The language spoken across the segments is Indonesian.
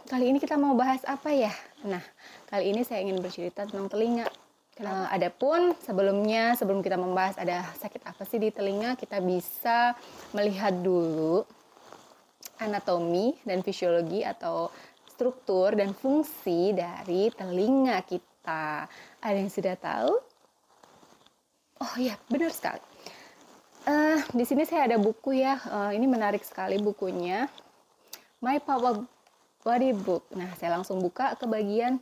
kali ini kita mau bahas apa ya? Nah, kali ini saya ingin bercerita tentang telinga. Adapun sebelum kita membahas ada sakit apa sih di telinga, kita bisa melihat dulu anatomi dan fisiologi atau struktur dan fungsi dari telinga kita. Ada yang sudah tahu? Oh iya, benar sekali. Di sini saya ada buku ya. Ini menarik sekali bukunya. My Power Body Book. Nah, saya langsung buka ke bagian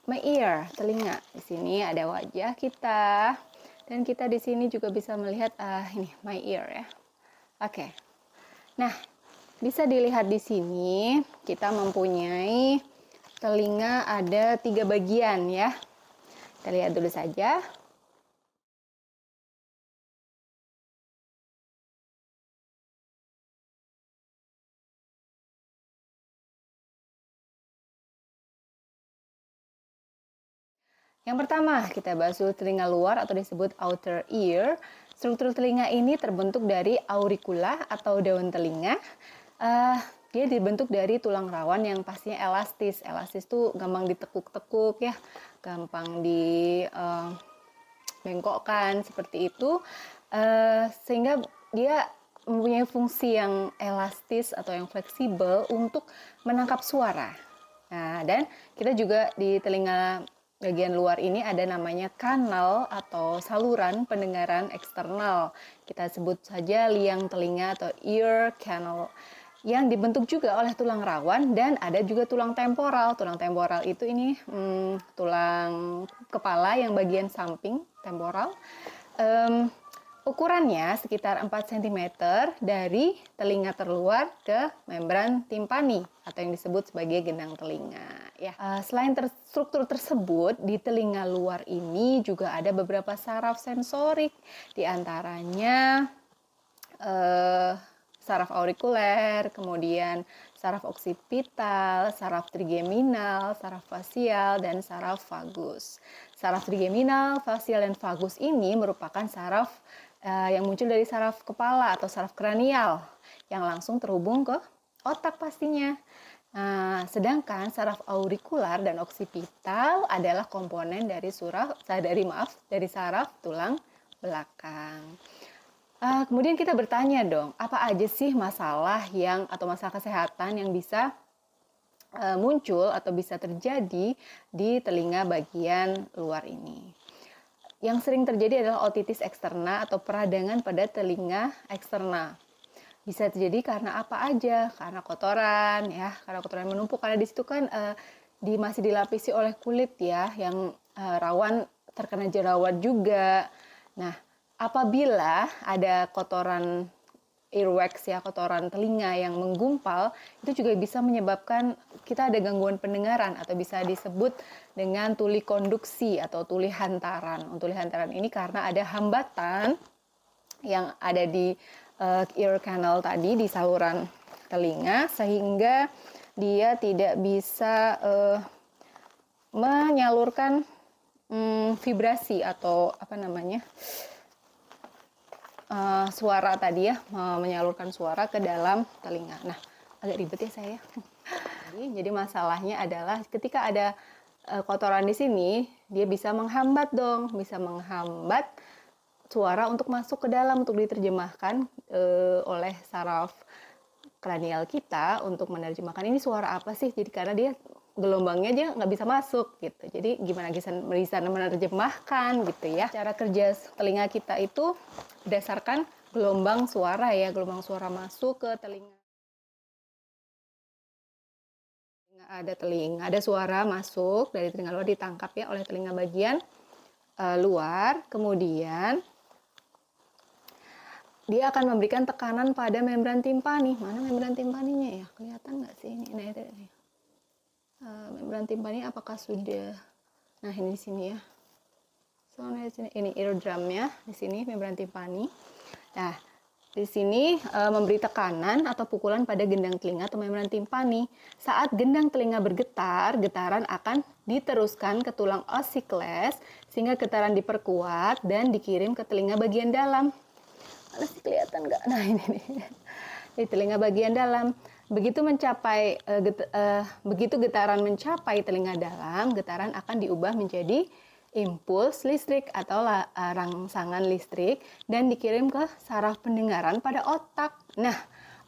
my ear, telinga. Di sini ada wajah kita, dan kita di sini juga bisa melihat ini my ear ya. Oke. Nah, bisa dilihat di sini kita mempunyai telinga ada 3 bagian ya. Kita lihat dulu saja. Yang pertama, kita bahas dulu telinga luar atau disebut outer ear. Struktur telinga ini terbentuk dari auricula atau daun telinga. Dia dibentuk dari tulang rawan yang pastinya elastis. Elastis tuh gampang ditekuk-tekuk ya, gampang dibengkokkan seperti itu. Sehingga dia mempunyai fungsi yang elastis atau yang fleksibel untuk menangkap suara. Nah, dan kita juga di telinga bagian luar ini ada namanya kanal atau saluran pendengaran eksternal. Kita sebut saja liang telinga atau ear canal, yang dibentuk juga oleh tulang rawan dan ada juga tulang temporal. Tulang temporal itu ini tulang kepala yang bagian samping temporal. Ukurannya sekitar 4 cm dari telinga terluar ke membran timpani atau yang disebut sebagai gendang telinga. Ya, selain struktur tersebut, di telinga luar ini juga ada beberapa saraf sensorik, diantaranya saraf aurikuler, kemudian saraf oksipital, saraf trigeminal, saraf fasial, dan saraf vagus. Saraf trigeminal, fasial, dan vagus ini merupakan saraf yang muncul dari saraf kepala atau saraf kranial yang langsung terhubung ke otak pastinya. Nah, sedangkan saraf aurikular dan oksipital adalah komponen dari saraf tulang belakang. Kemudian kita bertanya dong, apa aja sih masalah masalah kesehatan yang bisa muncul atau bisa terjadi di telinga bagian luar ini. Yang sering terjadi adalah otitis eksterna atau peradangan pada telinga eksterna. Bisa terjadi karena apa aja? Karena kotoran ya, karena kotoran menumpuk, karena di situ kan masih dilapisi oleh kulit ya, yang rawan terkena jerawat juga. Nah, apabila ada kotoran earwax ya, kotoran telinga yang menggumpal, itu juga bisa menyebabkan kita ada gangguan pendengaran atau bisa disebut dengan tuli konduksi atau tuli hantaran. Tuli hantaran ini karena ada hambatan yang ada di ear canal tadi, di saluran telinga, sehingga dia tidak bisa menyalurkan vibrasi atau suara tadi ya, menyalurkan suara ke dalam telinga. Nah, agak ribet ya saya. Jadi masalahnya adalah ketika ada kotoran di sini, dia bisa menghambat suara untuk masuk ke dalam, untuk diterjemahkan oleh saraf kranial kita untuk menerjemahkan ini suara apa sih. Jadi karena dia gelombangnya aja nggak bisa masuk gitu. Jadi gimana bisa menerjemahkan gitu ya. Cara kerja telinga kita itu berdasarkan gelombang suara ya, gelombang suara masuk ke telinga. Ada suara masuk dari telinga luar, ditangkap ya oleh telinga bagian luar, kemudian dia akan memberikan tekanan pada membran timpani. Mana membran timpaninya ya? Kelihatan nggak sih ini? Ini. Membran timpani apakah sudah? Nah, ini di sini ya. Soalnya di sini ini eardrumnya, di sini membran timpani. Nah, di sini memberi tekanan atau pukulan pada gendang telinga atau membran timpani. Saat gendang telinga bergetar, getaran akan diteruskan ke tulang osikles sehingga getaran diperkuat dan dikirim ke telinga bagian dalam. Mana sih, kelihatan nggak? Nah, ini nih. Di telinga bagian dalam. Begitu getaran mencapai telinga dalam, getaran akan diubah menjadi impuls listrik atau rangsangan listrik dan dikirim ke saraf pendengaran pada otak. Nah,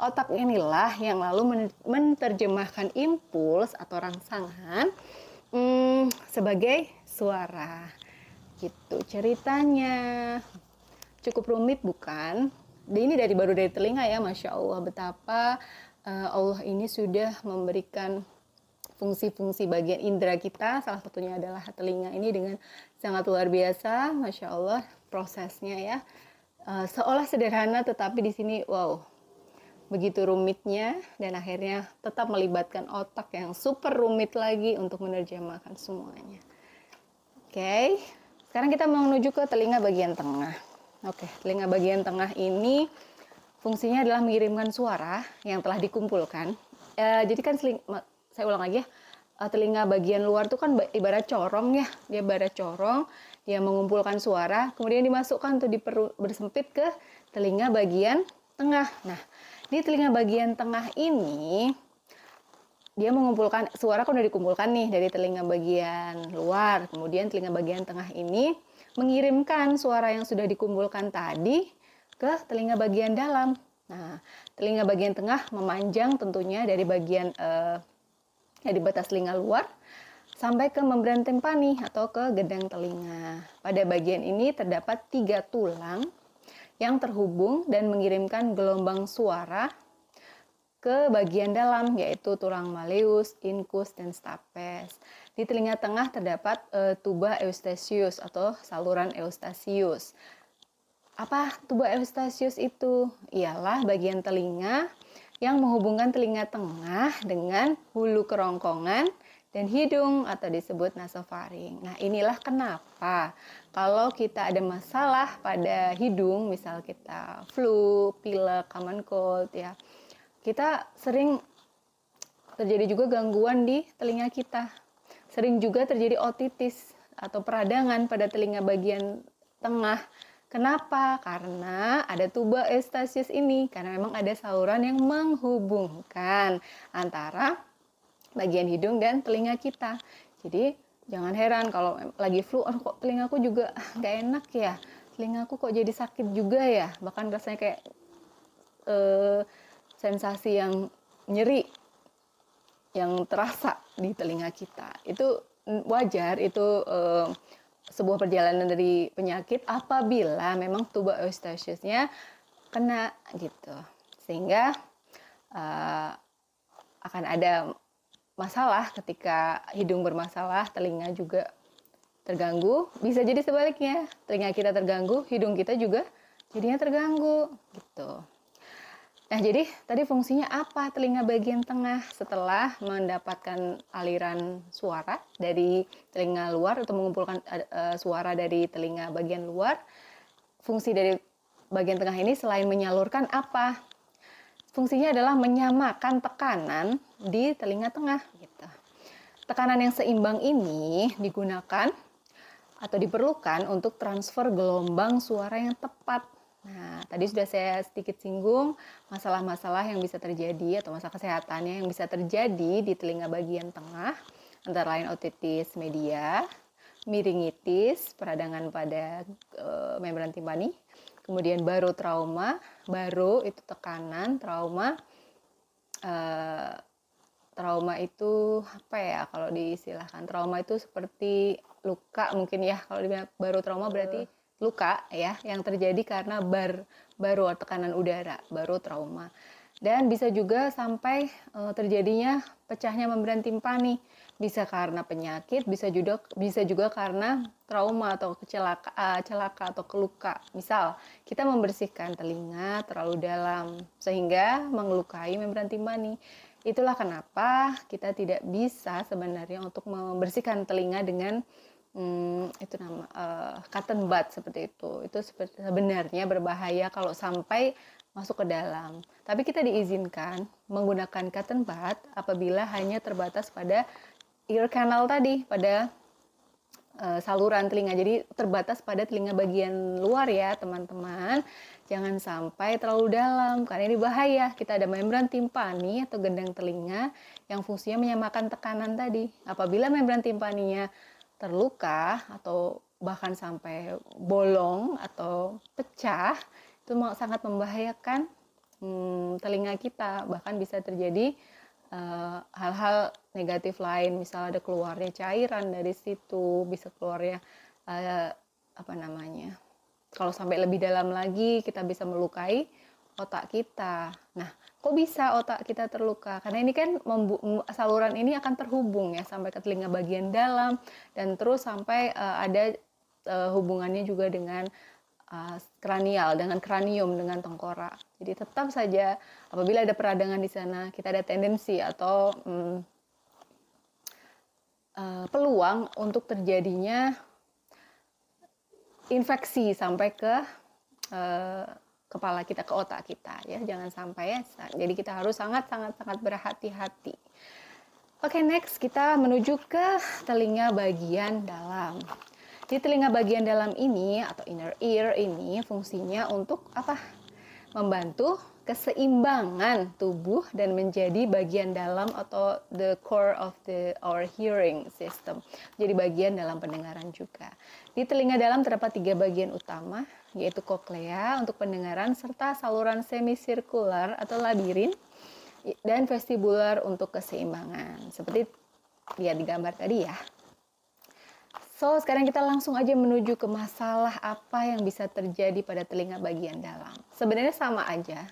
otak inilah yang lalu menerjemahkan impuls atau rangsangan sebagai suara. Gitu ceritanya. Cukup rumit bukan? Ini baru dari telinga ya, Masya Allah betapa Allah ini sudah memberikan fungsi-fungsi bagian indera kita, salah satunya adalah telinga ini dengan sangat luar biasa, Masya Allah prosesnya ya. Seolah sederhana tetapi di sini wow, begitu rumitnya dan akhirnya tetap melibatkan otak yang super rumit lagi untuk menerjemahkan semuanya. Oke, sekarang kita mau menuju ke telinga bagian tengah. Oke, telinga bagian tengah ini fungsinya adalah mengirimkan suara yang telah dikumpulkan. Jadi kan saya ulang lagi ya, telinga bagian luar itu kan ibarat corong ya, dia ibarat corong, dia mengumpulkan suara, kemudian dimasukkan tuh bersempit ke telinga bagian tengah. Nah, di telinga bagian tengah ini dia mengumpulkan suara kan udah dikumpulkan nih dari telinga bagian luar, kemudian telinga bagian tengah ini mengirimkan suara yang sudah dikumpulkan tadi ke telinga bagian dalam. Nah, telinga bagian tengah memanjang tentunya dari bagian di batas telinga luar sampai ke membran timpani atau ke gedang telinga. Pada bagian ini terdapat 3 tulang yang terhubung dan mengirimkan gelombang suara ke bagian dalam, yaitu tulang malleus, incus, dan stapes. Di telinga tengah terdapat tuba eustachius atau saluran eustachius. Apa tuba eustachius itu? Ialah bagian telinga yang menghubungkan telinga tengah dengan hulu kerongkongan dan hidung atau disebut nasofaring. Nah, inilah kenapa kalau kita ada masalah pada hidung, misal kita flu, pilek, common cold ya, kita sering terjadi juga gangguan di telinga kita. Sering juga terjadi otitis atau peradangan pada telinga bagian tengah. Kenapa? Karena ada tuba eustachius ini, karena memang ada saluran yang menghubungkan antara bagian hidung dan telinga kita. Jadi jangan heran kalau lagi flu, kok telingaku juga nggak enak ya, telingaku kok jadi sakit juga ya, bahkan rasanya kayak sensasi yang nyeri yang terasa di telinga kita. Itu wajar, itu sebuah perjalanan dari penyakit apabila memang tuba eustachiusnya kena gitu, sehingga akan ada masalah ketika hidung bermasalah, telinga juga terganggu. Bisa jadi sebaliknya, telinga kita terganggu, hidung kita juga jadinya terganggu gitu. Nah, jadi tadi fungsinya apa telinga bagian tengah setelah mendapatkan aliran suara dari telinga luar atau mengumpulkan suara dari telinga bagian luar? Fungsi dari bagian tengah ini selain menyalurkan apa? Fungsinya adalah menyamakan tekanan di telinga tengah. Gitu. Tekanan yang seimbang ini digunakan atau diperlukan untuk transfer gelombang suara yang tepat. Nah, tadi sudah saya sedikit singgung masalah-masalah yang bisa terjadi atau masalah kesehatannya yang bisa terjadi di telinga bagian tengah, antara lain otitis media, miringitis, peradangan pada membran timpani, kemudian barotrauma, baro itu tekanan, trauma itu apa ya kalau diistilahkan, trauma itu seperti luka mungkin ya, kalau dibilang barotrauma berarti luka ya yang terjadi karena baro tekanan udara, barotrauma. Dan bisa juga sampai terjadinya pecahnya membran timpani, bisa karena penyakit, bisa juga karena trauma atau celaka atau keluka. Misal kita membersihkan telinga terlalu dalam sehingga mengelukai membran timpani. Itulah kenapa kita tidak bisa sebenarnya untuk membersihkan telinga dengan itu nama cotton bud seperti itu. Itu sebenarnya berbahaya kalau sampai masuk ke dalam. Tapi kita diizinkan menggunakan cotton bud apabila hanya terbatas pada ear canal tadi, pada saluran telinga. Jadi terbatas pada telinga bagian luar ya teman-teman. jangan sampai terlalu dalam karena ini bahaya. Kita ada membran timpani atau gendang telinga yang fungsinya menyamakan tekanan tadi. Apabila membran timpaninya terluka atau bahkan sampai bolong atau pecah, itu sangat membahayakan telinga kita. Bahkan bisa terjadi hal-hal negatif lain, misalnya ada keluarnya cairan dari situ, bisa keluarnya kalau sampai lebih dalam lagi kita bisa melukai otak kita. Nah, kok bisa otak kita terluka? Karena ini kan saluran ini akan terhubung ya sampai ke telinga bagian dalam dan terus sampai ada hubungannya juga dengan kranial, dengan kranium, dengan tengkorak. Jadi tetap saja apabila ada peradangan di sana, kita ada tendensi atau peluang untuk terjadinya infeksi sampai ke kepala kita, ke otak kita ya. Jangan sampai ya. Jadi kita harus sangat berhati-hati. Oke, next kita menuju ke telinga bagian dalam. Di telinga bagian dalam ini atau inner ear ini fungsinya untuk apa? Membantu keseimbangan tubuh dan menjadi bagian dalam atau the core of our hearing system. Jadi bagian dalam pendengaran juga. Di telinga dalam terdapat 3 bagian utama, yaitu koklea untuk pendengaran serta saluran semisirkular atau labirin dan vestibular untuk keseimbangan. Seperti lihat di gambar tadi ya. So, sekarang kita langsung aja menuju ke masalah apa yang bisa terjadi pada telinga bagian dalam. Sebenarnya sama aja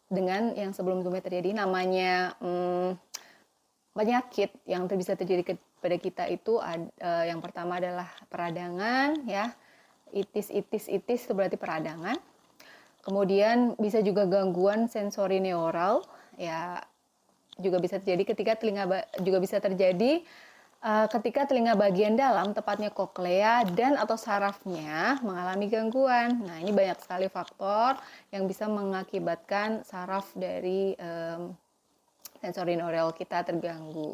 dengan yang sebelum-sebelumnya terjadi, namanya penyakit yang bisa terjadi pada kita itu yang pertama adalah peradangan ya. Itis itu berarti peradangan. Kemudian bisa juga gangguan sensori neural ya, juga bisa terjadi ketika ketika telinga bagian dalam, tepatnya koklea dan atau sarafnya mengalami gangguan. Nah, ini banyak sekali faktor yang bisa mengakibatkan saraf dari sensori neural kita terganggu.